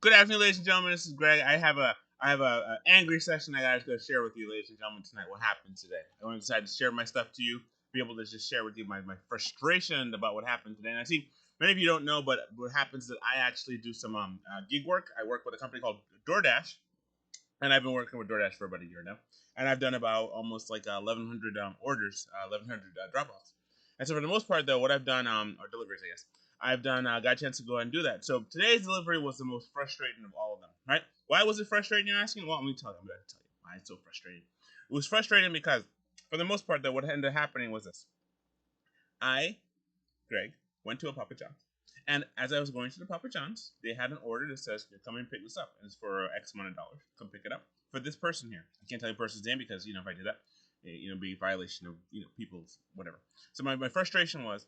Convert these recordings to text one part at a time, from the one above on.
Good afternoon, ladies and gentlemen. This is Greg. I have a angry session I gotta go share with you, ladies and gentlemen, tonight. What happened today? I want to decide to share my stuff to you, be able to just share with you my frustration about what happened today. And I see many of you don't know, but what happens is that I actually do some gig work. I work with a company called Doordash, and I've been working with Doordash for about a year now. And I've done about almost like 1,100 orders, 1,100 drop-offs. And so for the most part, though, what I've done, or deliveries, I guess, I've done, got a chance to go and do that. So today's delivery was the most frustrating of all of them, right? Why was it frustrating, you're asking? Well, let me tell you. I'm going to tell you why it's so frustrating. It was frustrating because, for the most part, though, what ended up happening was this. I, Greg, went to a Papa John's. And as I was going to the Papa John's, they had an order that says, come and pick this up. And it's for X amount of dollars. Come pick it up. For this person here. I can't tell you the person's name because, if I did that, be a violation of, people's whatever. So my frustration was,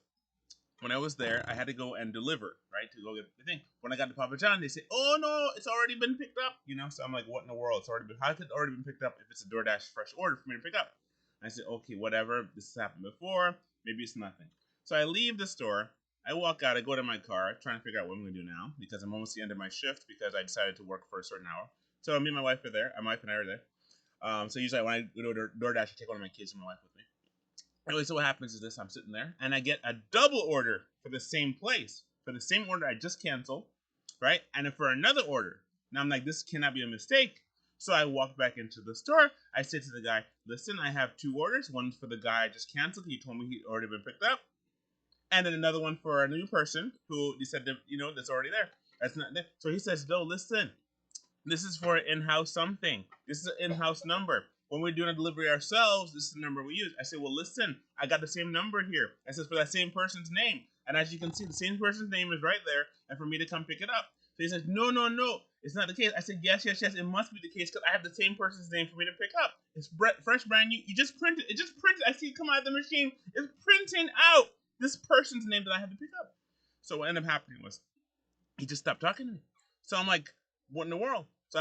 when I was there, I had to go and deliver, right, to go get the thing. When I got to Papa John, they say, "Oh no, it's already been picked up." So I'm like, "What in the world? How could it already been picked up if it's a DoorDash fresh order for me to pick up?" I said, "Okay, whatever. This has happened before. Maybe it's nothing." So I leave the store. I walk out. I go to my car, trying to figure out what I'm going to do now because I'm almost the end of my shift because I decided to work for a certain hour. So me and my wife are there. My wife and I are there. So usually when I go to DoorDash, I take one of my kids and my wife with me. Anyway, so what happens is this: I'm sitting there, and I get a double order for the same place, for the same order I just canceled, right? And for another order. Now I'm like, this cannot be a mistake. So I walk back into the store. I say to the guy, "Listen, I have two orders. One for the guy I just canceled. He told me he'd already been picked up. And then another one for a new person who he said, that's already there. That's not there." So he says, "No, listen. This is for an in-house something. This is an in-house number. When we're doing a delivery ourselves, this is the number we use." I said, "Well, listen, I got the same number here." I said, "For that same person's name." And as you can see, the same person's name is right there, and for me to come pick it up. So he says, "No, no, no, it's not the case." I said, yes, it must be the case because I have the same person's name for me to pick up. It's fresh, brand new. You just printed. It just printed. I see it come out of the machine. It's printing out this person's name that I have to pick up. So what ended up happening was he just stopped talking to me. So I'm like, what in the world? So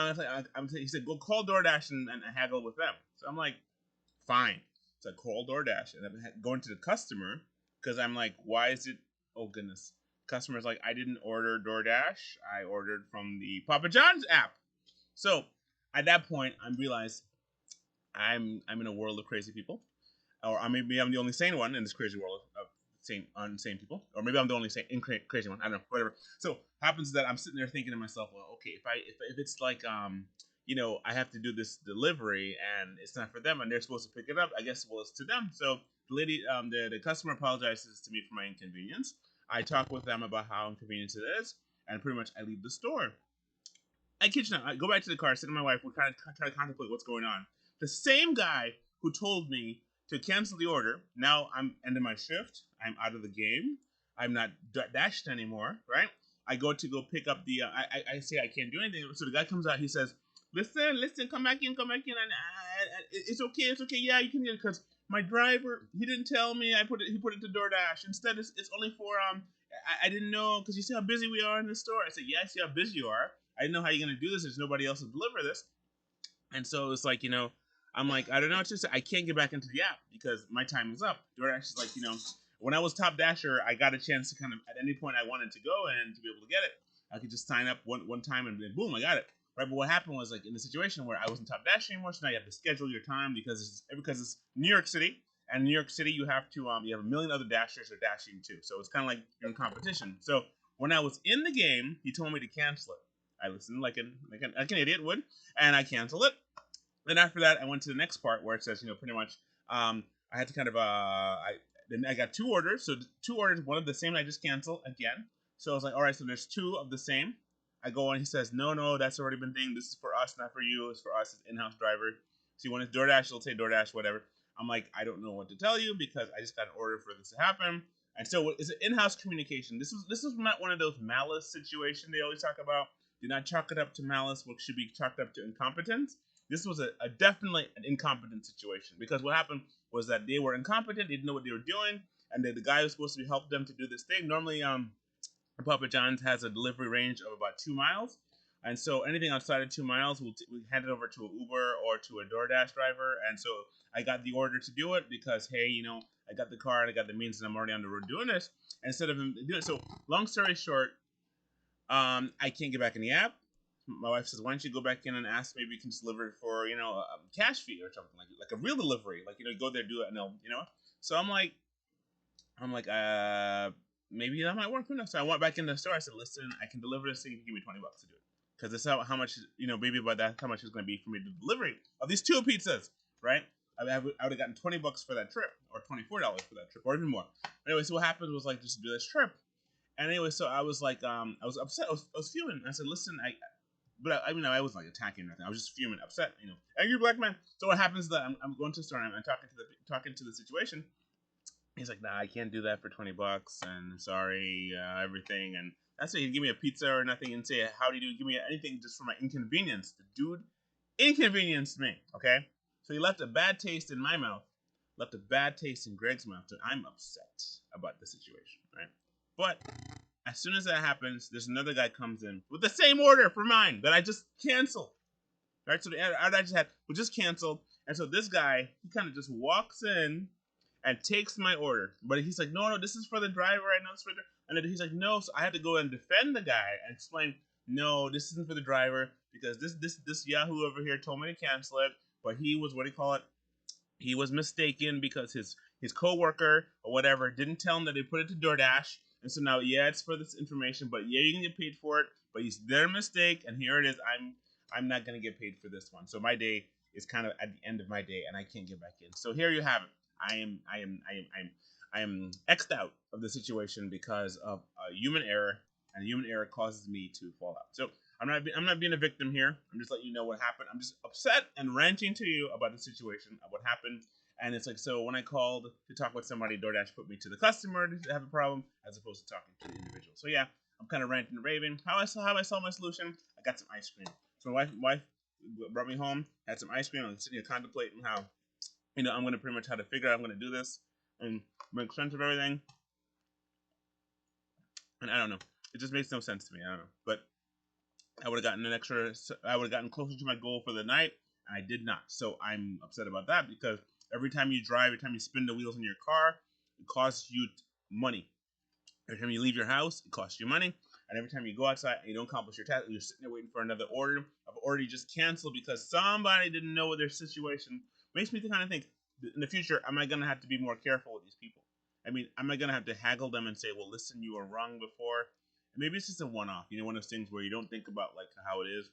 he said, "Go call Doordash and haggle with them." So I'm like, fine. So I call Doordash and I'm going to the customer because I'm like, why is it? Oh goodness. Customer's like, "I didn't order Doordash. I ordered from the Papa John's app." So at that point, I realized I'm in a world of crazy people, or maybe I'm the only sane one in this crazy world of insane people, or maybe I'm the only crazy one. I don't know, whatever. So happens that I'm sitting there thinking to myself, well, okay, if it's like I have to do this delivery and it's not for them and they're supposed to pick it up, I guess it's to them. So the lady, the customer apologizes to me for my inconvenience. I talk with them about how inconvenient it is, and pretty much I leave the store. I kid you not, I go back to the car, sit with my wife, we're kind of trying to contemplate what's going on. The same guy who told me to cancel the order, now I'm ending my shift, I'm out of the game, I'm not dashed anymore, right? I go to pick up the, I say I can't do anything, so the guy comes out, he says, listen, come back in, and it's okay, yeah, you can get it, because my driver, he didn't tell me, he put it to DoorDash, instead it's only for, I didn't know, because you see how busy we are in the store. I said, yeah, I see how busy you are. I didn't know how you're going to do this, there's nobody else to deliver this. And so it's like, I'm like, I don't know what to say. I can't get back into the app because my time is up. DoorDash is like, when I was top dasher, I got a chance to kind of, at any point I wanted to go and to be able to get it. I could just sign up one time and then boom, I got it. Right, but what happened was like in the situation where I wasn't top dasher anymore, so now you have to schedule your time because it's New York City, and in New York City you have a million other dashers are dashing too. So it's kind of like you're in competition. So when I was in the game, he told me to cancel it. I listened like an idiot would, and I canceled it. Then after that, I went to the next part where it says, pretty much, I had to kind of, then I got two orders. So two orders, one of the same I just canceled again. So I was like, all right, so there's two of the same. I go on, he says, no, that's already been thing. This is for us, not for you. It's for us, it's in-house driver. See, when it's DoorDash, it'll say DoorDash, whatever. I'm like, I don't know what to tell you because I just got an order for this to happen. And so it's an in-house communication. This is not one of those malice situations they always talk about. Do not chalk it up to malice, what should be chalked up to incompetence. This was a definitely an incompetent situation because what happened was that they were incompetent, they didn't know what they were doing, and the guy was supposed to help them to do this thing. Normally, Papa John's has a delivery range of about 2 miles, and so anything outside of 2 miles, we hand it over to an Uber or to a DoorDash driver. And so I got the order to do it because, hey, I got the car and I got the means and I'm already on the road doing this. And instead of him doing it, so long story short, I can't get back in the app. my wife says, why don't you go back in and ask maybe you can just deliver it for, you know, a cash fee or something like a real delivery. Like, you know, go there, do it, and they'll, you know. So I'm like, maybe that might work. Who knows? So I went back in the store. I said, listen, I can deliver this thing. You can give me $20 to do it. Because this is how much, you know, maybe about that, how much it's going to be for me to delivery of these 2 pizzas, right? I would have gotten $20 for that trip, or $24 for that trip, or even more. Anyway, so what happened was like, just do this trip. And anyway, so I was like, I was upset. I was fuming. I said, listen, I mean, I wasn't like attacking or nothing. I was just fuming, upset, you know, angry black man. So what happens is that I'm going to the store and I'm talking to the situation. He's like, nah, I can't do that for $20, and sorry, everything. And that's it. He'd give me a pizza or nothing and say, how do you do? Give me anything just for my inconvenience. The dude inconvenienced me, okay? So he left a bad taste in my mouth, left a bad taste in Greg's mouth, and I'm upset about the situation, right? But as soon as that happens, there's another guy comes in with the same order for mine that I just canceled, right? So the order I just had was just canceled, and so this guy, he kind of just walks in and takes my order. But he's like, no, this is for the driver. I know it's for the driver. And then he's like, no. So I had to go and defend the guy and explain, no, this isn't for the driver because this Yahoo over here told me to cancel it. But he was, what do you call it? He was mistaken because his coworker or whatever didn't tell him that they put it to Doordash. And so now, yeah, it's for this information, but yeah, you can get paid for it. But it's their mistake, and here it is. I'm not gonna get paid for this one. So my day is kind of at the end of my day, and I can't get back in. So here you have it. I am X'd out of the situation because of a human error, and a human error causes me to fall out. So I'm not being a victim here. I'm just letting you know what happened. I'm just upset and ranting to you about the situation of what happened. And it's like, so when I called to talk with somebody, DoorDash put me to the customer to have a problem as opposed to talking to the individual. So yeah, I'm kind of ranting and raving. How I saw my solution? I got some ice cream. So my wife brought me home, had some ice cream. I'm sitting here contemplating how, you know, I'm going to pretty much how to figure out I'm going to do this and make sense of everything. And I don't know. It just makes no sense to me. I don't know. But I would have gotten closer to my goal for the night, and I did not. So I'm upset about that because every time you drive, every time you spin the wheels in your car, it costs you money. Every time you leave your house, it costs you money. And every time you go outside and you don't accomplish your task, you're sitting there waiting for another order. I've already just canceled because somebody didn't know their situation. Makes me kind of think, in the future, am I going to have to be more careful with these people? I mean, am I going to have to haggle them and say, well, listen, you were wrong before? And maybe it's just a one-off. You know, one of those things where you don't think about, like, how it is.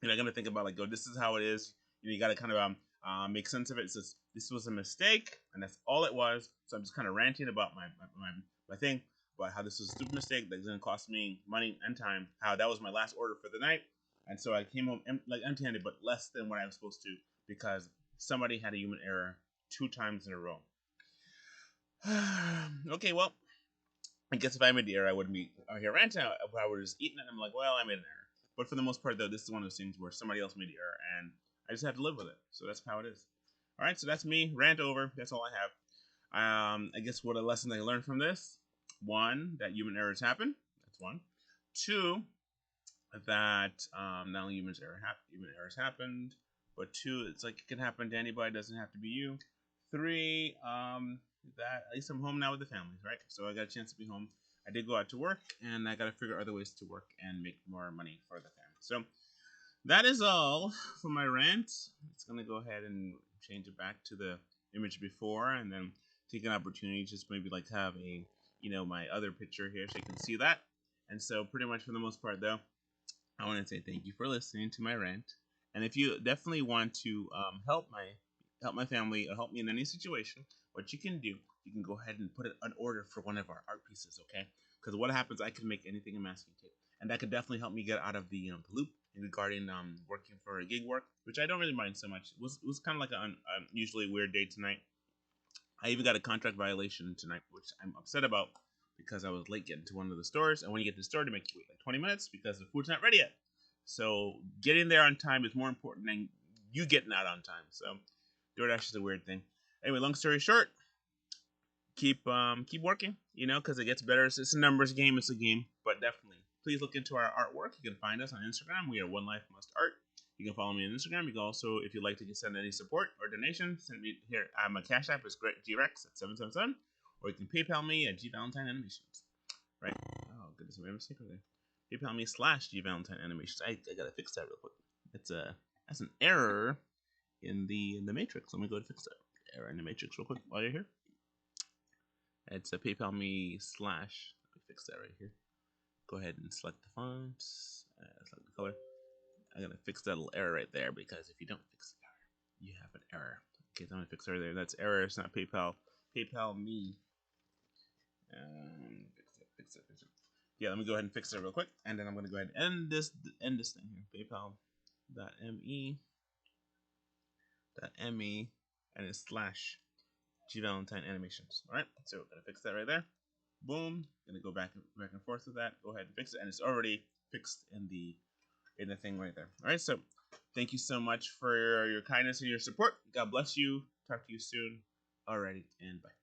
You're not going to think about, like, this is how it is. You know, you got to kind of make sense of it. It says, this was a mistake, and that's all it was. So I'm just kind of ranting about my thing, about how this was a stupid mistake that's going to cost me money and time, how that was my last order for the night. And so I came home empty-handed, but less than what I was supposed to because somebody had a human error 2 times in a row. Okay, well, I guess if I made the error, I wouldn't be here ranting. If I were just eating it, I'm like, well, I made an error. But for the most part, though, this is one of those things where somebody else made the error, and I just have to live with it. So that's how it is. All right, so that's me. Rant over. That's all I have. I guess what a lesson I learned from this. 1, that human errors happen. That's 1. 2, that not only human errors happened, but 2, it's like it can happen to anybody. It doesn't have to be you. 3, that at least I'm home now with the family, right? So I got a chance to be home. I did go out to work, and I got to figure out other ways to work and make more money for the family. So that is all for my rant. It's going to go ahead and change it back to the image before, and then take an opportunity just maybe like have a, you know, my other picture here so you can see that. And so pretty much for the most part, though, I want to say thank you for listening to my rant. And if you definitely want to help my family or help me in any situation, what you can do, you can go ahead and put an order for one of our art pieces, okay? Because what happens, I can make anything in masking tape, and that could definitely help me get out of the the loop regarding working for a gig work, which I don't really mind so much. It was kind of like an unusually weird day tonight. I even got a contract violation tonight, which I'm upset about because I was late getting to one of the stores, and when you get to the store, they make you wait like 20 minutes because the food's not ready yet. So getting there on time is more important than you getting out on time. So DoorDash is a weird thing. Anyway, long story short, keep working, you know, because it gets better. It's a numbers game. It's a game, but definitely, please look into our artwork. You can find us on Instagram. We are One Life Must Art. You can follow me on Instagram. You can also, if you'd like to send any support or donation, send me here. My Cash App is GREX at 777, or you can PayPal me at GValentineAnimations. Right? Oh goodness, I made a mistake over there. PayPal me / G Valentine animations. I gotta fix that real quick. That's an error in the matrix. Let me go and fix that error in the matrix real quick while you're here. It's a PayPal me / Let me fix that right here. Go ahead and select the font, select the color. I'm gonna fix that little error right there, because if you don't fix the error, you have an error. Okay, so I'm gonna fix it right there. That's error. It's not PayPal. PayPal me. Fix it. Yeah, let me go ahead and fix it real quick, and then I'm gonna go ahead and end this thing here. PayPal.me and it's / G Valentine animations. All right, so we're gonna fix that right there. Boom. Gonna go back and forth with that. Go ahead and fix it, and it's already fixed in the thing right there. All right, so thank you so much for your kindness and your support. God bless you. Talk to you soon. Alrighty, and bye.